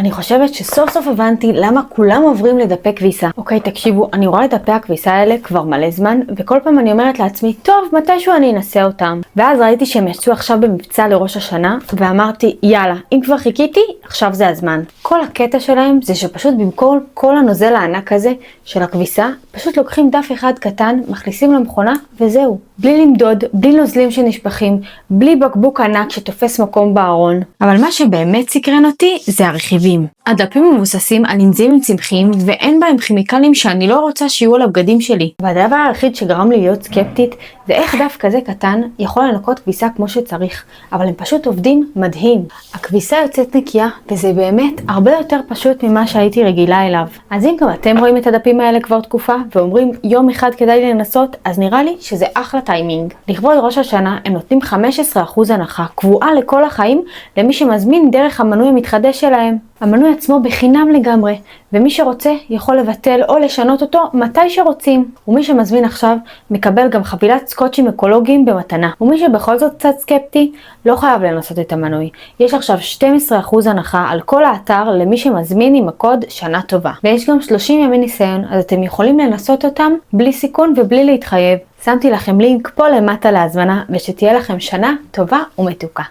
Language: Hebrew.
אני חושבת שסוף סוף הבנתי למה כולם עוברים לדפי כביסה. אוקיי, תקשיבו, אני רואה את דפי הכביסה האלה כבר מלא זמן, וכל פעם אני אומרת לעצמי, טוב, מתישהו אני אנסה אותם. ואז ראיתי שהם יצאו עכשיו במבצע לראש השנה, ואמרתי, יאללה, אם כבר חיכיתי, עכשיו זה הזמן. כל הקטע שלהם זה שפשוט במקום כל הנוזל הענק הזה של הכביסה, פשוט לוקחים דף אחד קטן, מכניסים למכונה, וזהו. בלי למדוד, בלי נוזלים שנשפכים, בלי בקבוק ענק שתופס מקום בארון. אבל מה שבאמת סקרן אותי זה הרכיבים. הדפים מבוססים על אנזימים צמחיים ואין בהם כימיקלים שאני לא רוצה שיהיו על הבגדים שלי. והדבר היחיד שגרם לי להיות סקפטית זה איך דף כזה קטן יכול לנקות כביסה כמו שצריך, אבל הם פשוט עובדים מדהים. הכביסה יוצאת נקייה וזה באמת הרבה יותר פשוט ממה שהייתי רגילה אליו. אז אם גם אתם רואים את הדפים האלה כבר תקופה ואומרים יום אחד כדאי לנסות, אז נראה לי שזה אחלה טיימינג. לכבוד ראש השנה הם נותנים 15% הנחה קבועה לכל החיים למי שמזמין דרך המנוי המתחדש שלהם. המנוי עצמו בחינם לגמרי, ומי שרוצה יכול לבטל או לשנות אותו מתי שרוצים. ומי שמזמין עכשיו מקבל גם חבילת סקוטשים אקולוגיים במתנה. ומי שבכל זאת קצת סקפטי לא חייב לנסות את המנוי. יש עכשיו 12% הנחה על כל האתר למי שמזמין עם הקוד שנה טובה. ויש גם 30 ימי ניסיון, אז אתם יכולים לנסות אותם בלי סיכון ובלי להתחייב. שמתי לכם לינק פה למטה להזמנה, ושתהיה לכם שנה טובה ומתוקה.